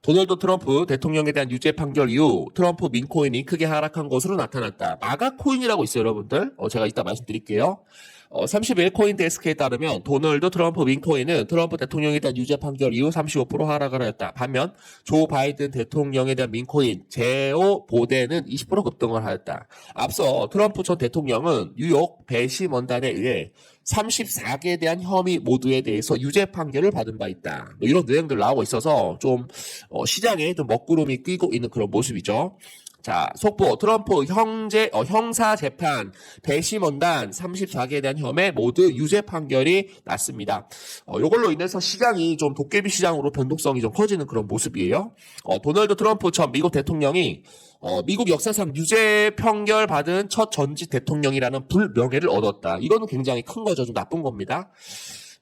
도널드 트럼프 대통령에 대한 유죄 판결 이후 트럼프 민코인이 크게 하락한 것으로 나타났다. 마가코인이라고 있어요, 여러분들. 제가 이따 말씀드릴게요. 30일 코인데스크에 따르면 도널드 트럼프 민코인은 트럼프 대통령에 대한 유죄 판결 이후 35% 하락을 하였다. 반면 조 바이든 대통령에 대한 민코인 제오 보대는 20% 급등을 하였다. 앞서 트럼프 전 대통령은 뉴욕 배심 원단에 의해 34개에 대한 혐의 모두에 대해서 유죄 판결을 받은 바 있다. 이런 내용들 나오고 있어서 좀 시장에 좀 먹구름이 끼고 있는 그런 모습이죠. 자, 속보 트럼프 형사 재판 배심 원단 34개에 대한 혐의 모두 유죄 판결이 났습니다. 이걸로 인해서 시장이 좀 도깨비 시장으로 변동성이 좀 커지는 그런 모습이에요. 도널드 트럼프 전 미국 대통령이 미국 역사상 유죄 판결 받은 첫 전직 대통령이라는 불명예를 얻었다. 이거는 굉장히 큰 거죠. 좀 나쁜 겁니다.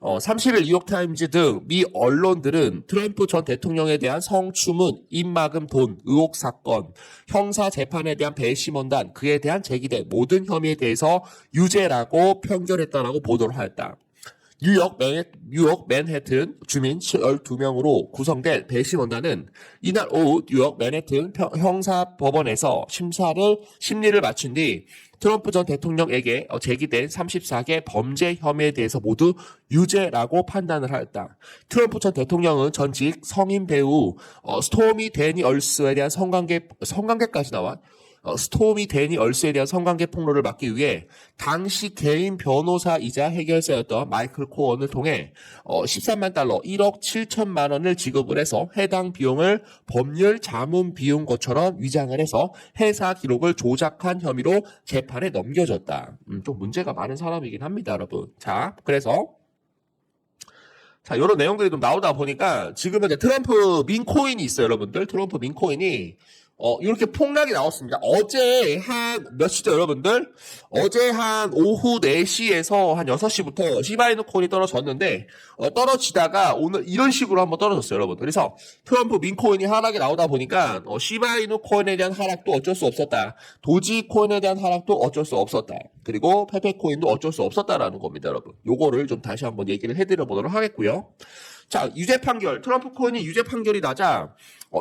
30일 뉴욕타임즈 등 미 언론들은 트럼프 전 대통령에 대한 성추문, 입막음 돈, 의혹 사건, 형사 재판에 대한 배심원단, 그에 대한 제기된 모든 혐의에 대해서 유죄라고 판결했다라고 보도를 하였다. 뉴욕 맨해튼 주민 12명으로 구성된 배심원단은 이날 오후 뉴욕 맨해튼 형사법원에서 심리를 마친 뒤 트럼프 전 대통령에게 제기된 34개 범죄 혐의에 대해서 모두 유죄라고 판단을 하였다. 트럼프 전 대통령은 전직 성인 배우 스토미 데니얼스에 대한 성관계까지 나와 스토미 데니얼스에 대한 성관계 폭로를 막기 위해 당시 개인 변호사이자 해결사였던 마이클 코언을 통해 13만 달러 1억 7천만 원을 지급을 해서 해당 비용을 법률 자문 비용 것처럼 위장을 해서 회사 기록을 조작한 혐의로 재판에 넘겨졌다. 좀 문제가 많은 사람이긴 합니다, 여러분. 자, 그래서 이런 내용들이 좀 나오다 보니까 지금은 이제 트럼프 민코인이 있어요, 여러분들. 트럼프 민코인이 이렇게 폭락이 나왔습니다. 어제 몇 시죠, 여러분들? 어제 한 오후 4시에서 한 6시부터 시바이누 코인이 떨어졌는데, 떨어지다가 오늘 이런 식으로 한번 떨어졌어요, 여러분들. 그래서 트럼프 민코인이 하락이 나오다 보니까, 시바이누 코인에 대한 하락도 어쩔 수 없었다. 도지 코인에 대한 하락도 어쩔 수 없었다. 그리고 페페 코인도 어쩔 수 없었다라는 겁니다, 여러분. 요거를 좀 다시 한번 얘기를 해드려 보도록 하겠고요. 자, 유죄 판결, 트럼프 코인이 유죄 판결이 나자,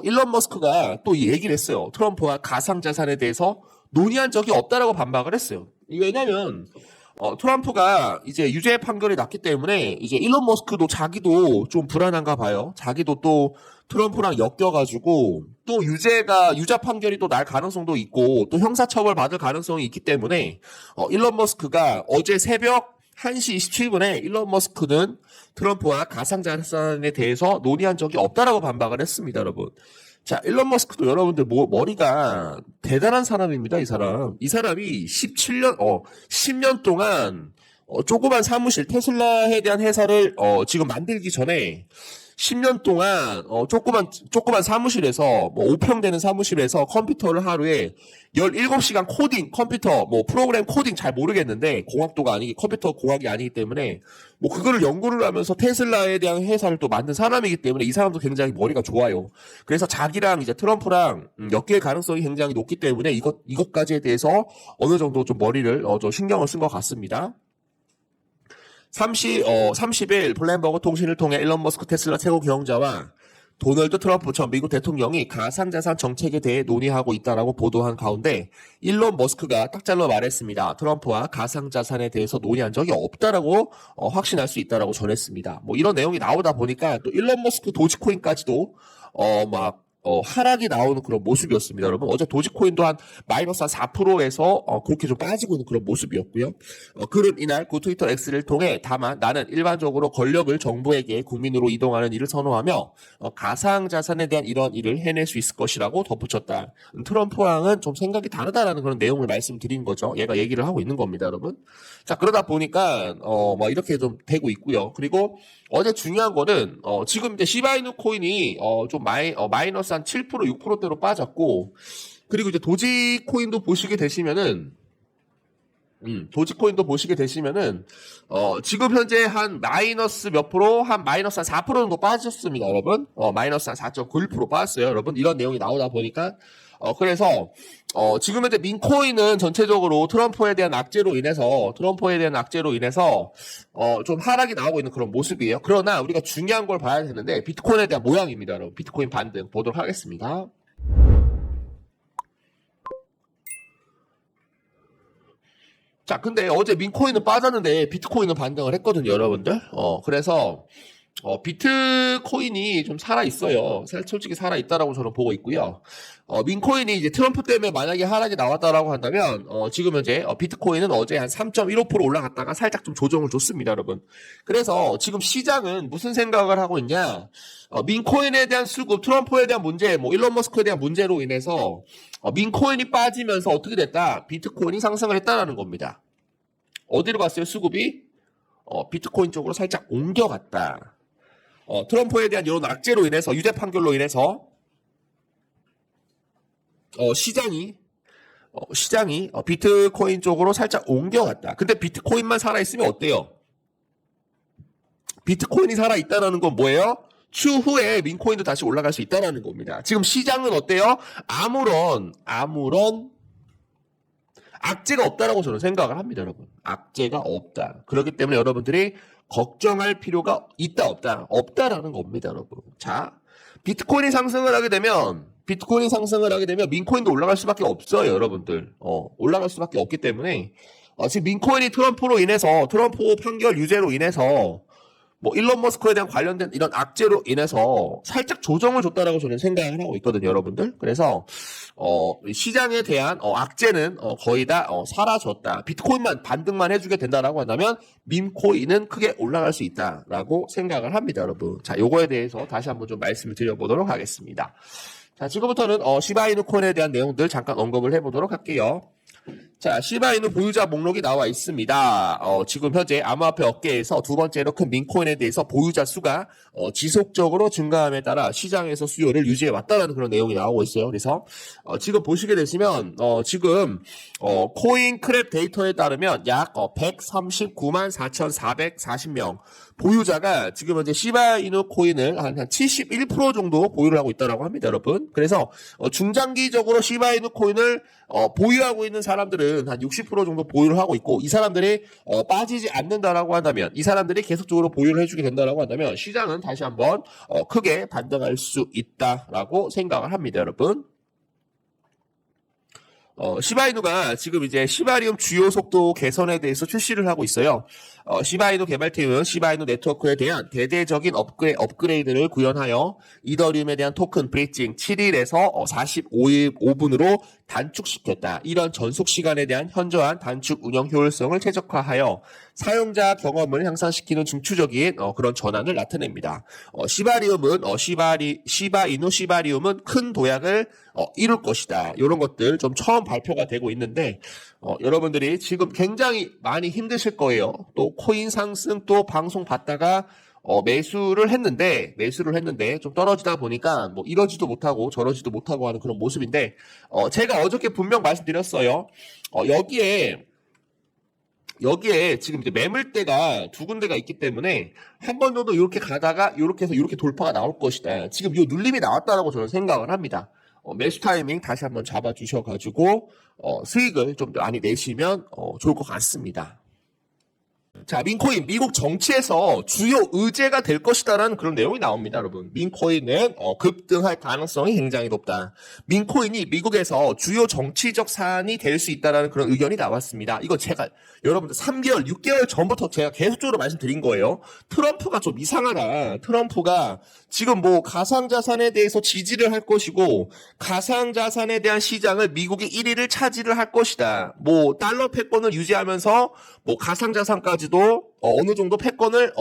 일론 머스크가 또 이 얘기를 했어요. 트럼프와 가상자산에 대해서 논의한 적이 없다라고 반박을 했어요. 왜냐면, 트럼프가 이제 유죄 판결이 났기 때문에 이제 일론 머스크도 자기도 좀 불안한가 봐요. 자기도 또 트럼프랑 엮여가지고 또 유죄 판결이 또 날 가능성도 있고 또 형사처벌 받을 가능성이 있기 때문에 일론 머스크가 어제 새벽 1시 27분에 일론 머스크는 트럼프와 가상자산에 대해서 논의한 적이 없다라고 반박을 했습니다, 여러분. 자, 일론 머스크도 여러분들 머리가 대단한 사람입니다, 이 사람. 이 사람이 10년 동안 조그만 사무실, 테슬라에 대한 회사를 지금 만들기 전에 10년 동안 조그만 사무실에서 5평 되는 사무실에서 컴퓨터를 하루에 17시간 코딩, 컴퓨터 프로그램 코딩 잘 모르겠는데 컴퓨터 공학이 아니기 때문에 그거를 연구를 하면서 테슬라에 대한 회사를 또 만든 사람이기 때문에 이 사람도 굉장히 머리가 좋아요. 그래서 자기랑 이제 트럼프랑 엮일 가능성이 굉장히 높기 때문에 이것까지에 대해서 어느 정도 좀 머리를 좀 신경을 쓴 것 같습니다. 30일 블룸버그 통신을 통해 일론 머스크 테슬라 최고 경영자와 도널드 트럼프 전 미국 대통령이 가상자산 정책에 대해 논의하고 있다라고 보도한 가운데 일론 머스크가 딱 잘라 말했습니다. 트럼프와 가상자산에 대해서 논의한 적이 없다라고 확신할 수 있다라고 전했습니다. 이런 내용이 나오다 보니까 또 일론 머스크 도지코인까지도 하락이 나오는 그런 모습이었습니다, 여러분. 어제 도지코인도 한 마이너스 한 4%에서 그렇게 좀 빠지고 있는 그런 모습이었고요. 그는 이날 그 트위터 X를 통해 다만 나는 일반적으로 권력을 정부에게 국민으로 이동하는 일을 선호하며 가상자산에 대한 이런 일을 해낼 수 있을 것이라고 덧붙였다. 트럼프랑은 좀 생각이 다르다라는 그런 내용을 말씀드린 거죠. 얘가 얘기를 하고 있는 겁니다, 여러분. 자, 그러다 보니까 이렇게 좀 되고 있고요. 그리고 어제 중요한 거는 지금 이제 시바이누 코인이 좀 마이너스 한 7% 6%대로 빠졌고, 그리고 이제 도지코인도 보시게 되시면은 지금 현재 한 마이너스 몇 프로, 한 마이너스 한 4% 정도 빠졌습니다, 여러분. 마이너스 한 4.91% 빠졌어요, 여러분. 이런 내용이 나오다 보니까 그래서 지금 현재 민코인은 전체적으로 트럼프에 대한 악재로 인해서 좀 하락이 나오고 있는 그런 모습이에요. 그러나 우리가 중요한 걸 봐야 되는데 비트코인에 대한 모양입니다, 여러분. 비트코인 반등 보도록 하겠습니다. 자, 근데 어제 민코인은 빠졌는데 비트코인은 반등을 했거든요, 여러분들. 그래서 비트코인이 좀 살아있어요. 솔직히 살아있다라고 저는 보고 있고요. 민코인이 이제 트럼프 때문에 만약에 하락이 나왔다라고 한다면, 지금 현재 비트코인은 어제 한 3.15% 올라갔다가 살짝 좀 조정을 줬습니다, 여러분. 그래서 지금 시장은 무슨 생각을 하고 있냐? 민코인에 대한 수급, 트럼프에 대한 문제, 뭐 일론 머스크에 대한 문제로 인해서 민코인이 빠지면서 어떻게 됐다? 비트코인이 상승을 했다라는 겁니다. 어디로 갔어요, 수급이? 비트코인 쪽으로 살짝 옮겨갔다. 트럼프에 대한 이런 악재로 인해서, 유죄 판결로 인해서 시장이 비트코인 쪽으로 살짝 옮겨갔다. 근데 비트코인만 살아있으면 어때요? 비트코인이 살아있다는 건 뭐예요? 추후에 민코인도 다시 올라갈 수 있다는 겁니다. 지금 시장은 어때요? 아무런 악재가 없다라고 저는 생각을 합니다, 여러분. 악재가 없다. 그렇기 때문에 여러분들이 걱정할 필요가 있다, 없다라는 겁니다, 여러분. 자, 비트코인이 상승을 하게 되면 민코인도 올라갈 수밖에 없어요, 여러분들. 올라갈 수밖에 없기 때문에 지금 민코인이 트럼프 판결 유죄로 인해서 뭐 일론 머스크에 대한 관련된 이런 악재로 인해서 살짝 조정을 줬다라고 저는 생각을 하고 있거든요, 여러분들. 그래서 시장에 대한 악재는 거의 다 사라졌다. 비트코인만 반등만 해주게 된다라고 한다면 민코인은 크게 올라갈 수 있다라고 생각을 합니다, 여러분. 자, 요거에 대해서 다시 한번 좀 말씀을 드려보도록 하겠습니다. 자, 지금부터는 시바이누 코인에 대한 내용들 잠깐 언급을 해보도록 할게요. 자, 시바이누 보유자 목록이 나와 있습니다. 지금 현재 암호화폐 업계에서 두 번째로 큰 민코인에 대해서 보유자 수가 지속적으로 증가함에 따라 시장에서 수요를 유지해 왔다는 그런 내용이 나오고 있어요. 그래서 지금 보시게 되시면 지금 코인 크랩 데이터에 따르면 약 139만 4,440명 보유자가 지금 현재 시바이누 코인을 한 71% 정도 보유를 하고 있다고 합니다, 여러분. 그래서 중장기적으로 시바이누 코인을 보유하고 있는 사람들은 한 60% 정도 보유를 하고 있고, 이 사람들이 빠지지 않는다라고 한다면, 이 사람들이 계속적으로 보유를 해주게 된다라고 한다면 시장은 다시 한번 크게 반등할 수 있다라고 생각을 합니다, 여러분. 시바이누가 지금 이제 시바리움 주요 속도 개선에 대해서 출시를 하고 있어요. 시바이누 개발팀은 시바이누 네트워크에 대한 대대적인 업그레이드를 구현하여 이더리움에 대한 토큰 브리징 7일에서 45분으로 단축시켰다. 이런 전속 시간에 대한 현저한 단축 운영 효율성을 최적화하여 사용자 경험을 향상시키는 중추적인 그런 전환을 나타냅니다. 시바리움은 큰 도약을 이룰 것이다. 이런 것들 좀 처음 발표가 되고 있는데 여러분들이 지금 굉장히 많이 힘드실 거예요. 또 코인 상승 또 방송 봤다가 매수를 했는데 좀 떨어지다 보니까 뭐 이러지도 못하고 저러지도 못하고 하는 그런 모습인데 제가 어저께 분명 말씀드렸어요. 여기에 지금 이제 매물대가 두 군데가 있기 때문에 한 번 정도 이렇게 가다가 이렇게 해서 이렇게 돌파가 나올 것이다. 지금 이 눌림이 나왔다라고 저는 생각을 합니다. 매수 타이밍 다시 한번 잡아 주셔가지고 수익을 좀 더 많이 내시면 좋을 것 같습니다. 자, 민코인 미국 정치에서 주요 의제가 될 것이다라는 그런 내용이 나옵니다, 여러분. 민코인은 급등할 가능성이 굉장히 높다. 민코인이 미국에서 주요 정치적 사안이 될 수 있다라는 그런 의견이 나왔습니다. 이거 제가 여러분들 3개월, 6개월 전부터 제가 계속적으로 말씀드린 거예요. 트럼프가 좀 이상하다. 트럼프가 지금 뭐 가상자산에 대해서 지지를 할 것이고 가상자산에 대한 시장을 미국이 1위를 차지를 할 것이다. 뭐 달러 패권을 유지하면서 뭐 가상자산까지도 어느 정도 패권을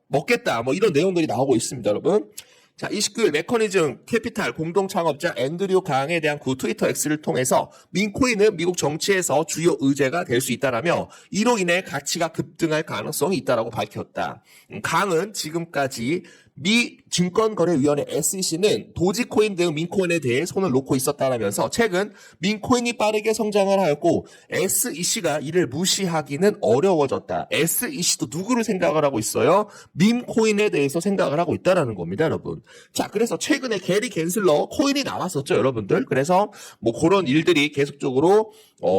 먹겠다. 뭐 이런 내용들이 나오고 있습니다, 여러분. 자, 29일 메커니즘 캐피탈 공동 창업자 앤드류 강에 대한 그 트위터 X를 통해서 민코인은 미국 정치에서 주요 의제가 될 수 있다라며 이로 인해 가치가 급등할 가능성이 있다라고 밝혔다. 강은 지금까지 미 증권거래위원회 SEC는 도지코인 등 민코인에 대해 손을 놓고 있었다라면서 최근 민코인이 빠르게 성장을 하였고 SEC가 이를 무시하기는 어려워졌다. SEC도 누구를 생각을 하고 있어요? 민코인에 대해서 생각을 하고 있다라는 겁니다, 여러분. 자, 그래서 최근에 게리 갠슬러 코인이 나왔었죠, 여러분들. 그래서 뭐 그런 일들이 계속적으로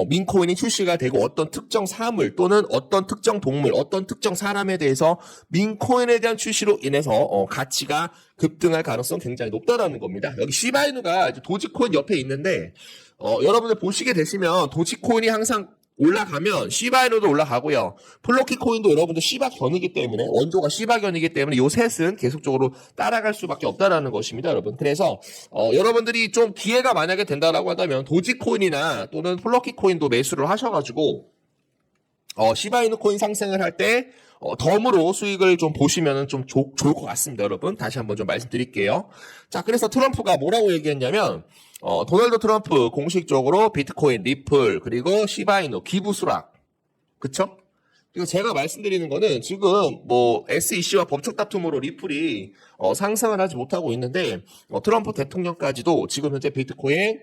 민코인이 출시가 되고 어떤 특정 사물 또는 어떤 특정 동물, 어떤 특정 사람에 대해서 민코인에 대한 출시로 인해서 가치가 급등할 가능성이 굉장히 높다라는 겁니다. 여기 시바이누가 도지코인 옆에 있는데 여러분들 보시게 되시면 도지코인이 항상 올라가면 시바이누도 올라가고요. 플로키 코인도 여러분들 시바견이기 때문에 원조가 시바견이기 때문에 요 셋은 계속적으로 따라갈 수밖에 없다라는 것입니다, 여러분. 그래서 여러분들이 좀 기회가 만약에 된다라고 한다면 도지코인이나 또는 플로키 코인도 매수를 하셔가지고 시바이누 코인 상승을 할 때 덤으로 수익을 좀 보시면 좀 좋을 것 같습니다, 여러분. 다시 한번 좀 말씀드릴게요. 자, 그래서 트럼프가 뭐라고 얘기했냐면 도널드 트럼프 공식적으로 비트코인, 리플, 그리고 시바이누 기부 수락, 그쵸? 그리고 제가 말씀드리는 거는 지금 뭐 SEC와 법적 다툼으로 리플이 상승을 하지 못하고 있는데 트럼프 대통령까지도 지금 현재 비트코인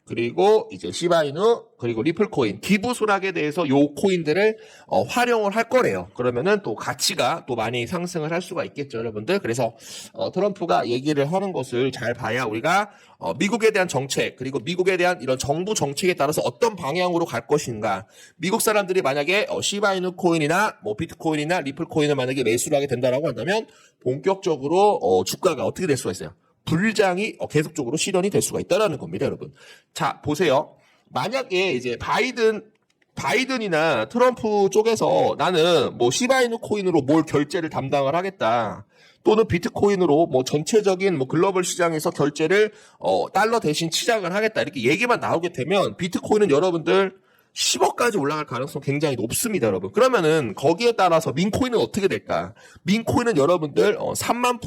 그리고 이제 시바이누 그리고 리플코인 기부 수락에 대해서 요 코인들을 활용을 할 거래요. 그러면은 또 가치가 또 많이 상승을 할 수가 있겠죠, 여러분들. 그래서 트럼프가 얘기를 하는 것을 잘 봐야 우리가 미국에 대한 정책 그리고 미국에 대한 이런 정부 정책에 따라서 어떤 방향으로 갈 것인가. 미국 사람들이 만약에 시바이누 코인이나 뭐 비트코인이나 리플코인을 만약에 매수를 하게 된다라고 한다면 본격적으로 주가가 어떻게 될 수가 있어요? 불장이 계속적으로 실현이 될 수가 있다라는 겁니다, 여러분. 자, 보세요. 만약에 이제 바이든이나 트럼프 쪽에서 나는 뭐 시바이누 코인으로 뭘 결제를 담당을 하겠다. 또는 비트코인으로 뭐 전체적인 뭐 글로벌 시장에서 결제를 달러 대신 치장을 하겠다. 이렇게 얘기만 나오게 되면 비트코인은 여러분들 10억까지 올라갈 가능성 굉장히 높습니다, 여러분. 그러면은 거기에 따라서 민코인은 어떻게 될까? 민코인은 여러분들 3만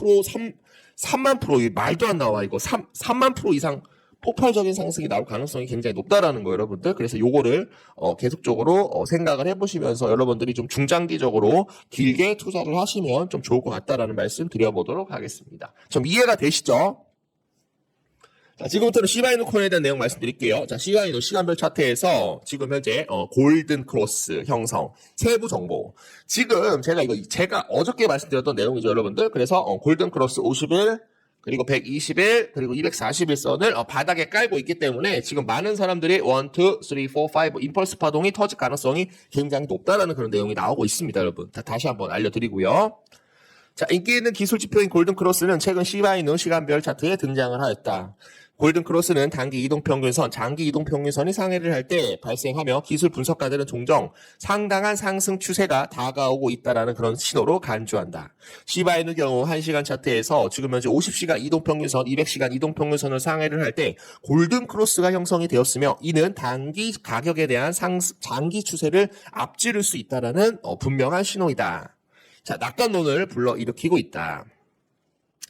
프로 말도 안 나와. 이거 3만 프로 이상 폭발적인 상승이 나올 가능성이 굉장히 높다라는 거예요, 여러분들. 그래서 요거를 계속적으로 생각을 해보시면서 여러분들이 좀 중장기적으로 길게 투자를 하시면 좀 좋을 것 같다라는 말씀 드려보도록 하겠습니다. 좀 이해가 되시죠? 자, 지금부터는 시바이누 코인에 대한 내용 말씀드릴게요. 자, 시바이누 시간별 차트에서 지금 현재 골든 크로스 형성 세부 정보. 지금 제가 어저께 말씀드렸던 내용이죠, 여러분들. 그래서 골든 크로스 50일 그리고 120일 그리고 241선을 바닥에 깔고 있기 때문에 지금 많은 사람들이 1, 2, 3, 4, 5 임펄스 파동이 터질 가능성이 굉장히 높다라는 그런 내용이 나오고 있습니다, 여러분. 다시 한번 알려드리고요. 자, 인기 있는 기술 지표인 골든 크로스는 최근 시바이누 시간별 차트에 등장을 하였다. 골든 크로스는 단기 이동평균선, 장기 이동평균선이 상회를 할 때 발생하며 기술 분석가들은 종종 상당한 상승 추세가 다가오고 있다는 그런 신호로 간주한다. 시바이누 경우 1시간 차트에서 지금 현재 50시간 이동평균선, 200시간 이동평균선을 상회를 할 때 골든 크로스가 형성이 되었으며 이는 단기 가격에 대한 장기 추세를 앞지를 수 있다는 분명한 신호이다. 자, 낙관론을 불러일으키고 있다.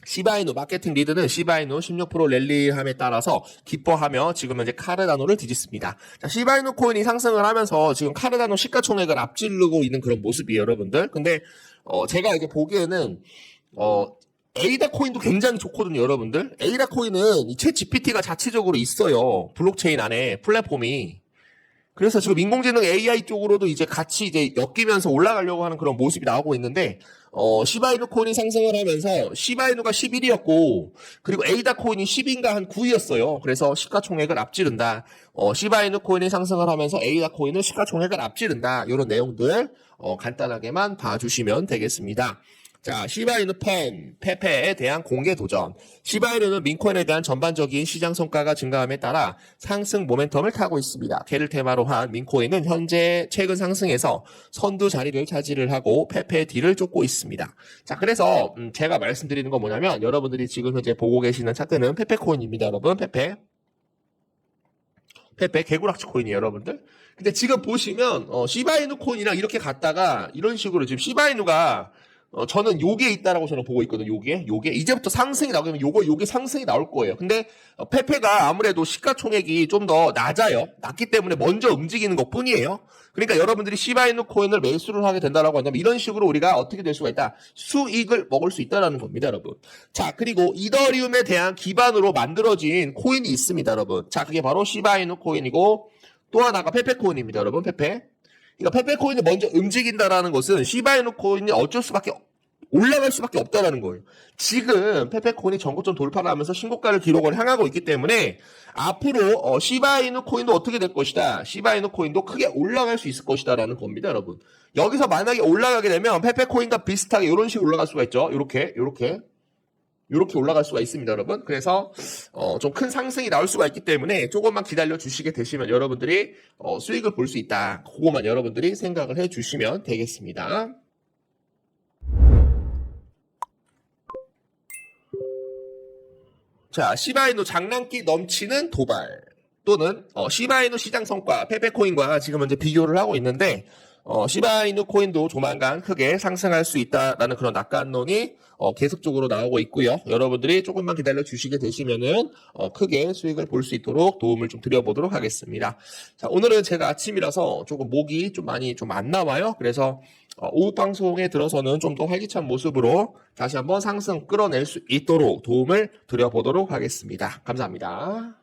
시바이누 마케팅 리드는 시바이누 16% 랠리함에 따라서 기뻐하며 지금 현재 카르다노를 뒤집습니다. 자, 시바이누 코인이 상승을 하면서 지금 카르다노 시가총액을 앞지르고 있는 그런 모습이에요, 여러분들. 근데 제가 이게 보기에는 에이다 코인도 굉장히 좋거든요, 여러분들. 에이다 코인은 이 챗 GPT가 자체적으로 있어요. 블록체인 안에 플랫폼이. 그래서 지금 인공지능 AI 쪽으로도 이제 같이 이제 엮이면서 올라가려고 하는 그런 모습이 나오고 있는데, 시바이누 코인이 상승을 하면서 시바이누가 11이었고, 그리고 에이다 코인이 10인가 한 9이었어요. 그래서 시가총액을 앞지른다. 시바이누 코인이 상승을 하면서 에이다 코인은 시가총액을 앞지른다. 이런 내용들, 간단하게만 봐주시면 되겠습니다. 자, 시바이누 페페에 대한 공개 도전. 시바이누는 민코인에 대한 전반적인 시장 성과가 증가함에 따라 상승 모멘텀을 타고 있습니다. 걔를 테마로 한 민코인은 현재 최근 상승에서 선두 자리를 차지를 하고 페페의 뒤를 쫓고 있습니다. 자, 그래서 제가 말씀드리는 건 뭐냐면 여러분들이 지금 현재 보고 계시는 차트는 페페코인입니다, 여러분. 페페 개구락지 코인이에요, 여러분들. 근데 지금 보시면 시바이누 코인이랑 이렇게 갔다가 이런 식으로 지금 시바이누가 저는 요게 있다라고 저는 보고 있거든요. 요게 이제부터 상승이 나오면 요게 상승이 나올 거예요. 근데 페페가 아무래도 시가총액이 좀 더 낮기 때문에 먼저 움직이는 것뿐이에요. 그러니까 여러분들이 시바이누 코인을 매수를 하게 된다라고 한다면 이런 식으로 우리가 어떻게 될 수가 있다? 수익을 먹을 수 있다라는 겁니다, 여러분. 자, 그리고 이더리움에 대한 기반으로 만들어진 코인이 있습니다, 여러분. 자, 그게 바로 시바이누 코인이고 또 하나가 페페 코인입니다, 여러분. 페페. 그러니까 페페 코인이 먼저 움직인다라는 것은 시바이누 코인이 올라갈 수밖에 없다라는 거예요. 지금 페페 코인이 전고점 돌파를 하면서 신고가를 기록을 향하고 있기 때문에 앞으로 시바이누 코인도 어떻게 될 것이다. 시바이누 코인도 크게 올라갈 수 있을 것이다라는 겁니다, 여러분. 여기서 만약에 올라가게 되면 페페 코인과 비슷하게 이런 식으로 올라갈 수가 있죠. 이렇게 올라갈 수가 있습니다, 여러분. 그래서 좀 큰 상승이 나올 수가 있기 때문에 조금만 기다려 주시게 되시면 여러분들이 수익을 볼 수 있다. 그거만 여러분들이 생각을 해 주시면 되겠습니다. 자, 시바이누 장난기 넘치는 도발 또는 시바이누 시장 성과 페페코인과 지금 현재 비교를 하고 있는데 시바이누 코인도 조만간 크게 상승할 수 있다라는 그런 낙관론이 계속적으로 나오고 있고요. 여러분들이 조금만 기다려 주시게 되시면은 크게 수익을 볼 수 있도록 도움을 좀 드려보도록 하겠습니다. 자, 오늘은 제가 아침이라서 조금 목이 좀 많이 좀 안 나와요. 그래서 오후 방송에 들어서는 좀 더 활기찬 모습으로 다시 한번 상승 끌어낼 수 있도록 도움을 드려보도록 하겠습니다. 감사합니다.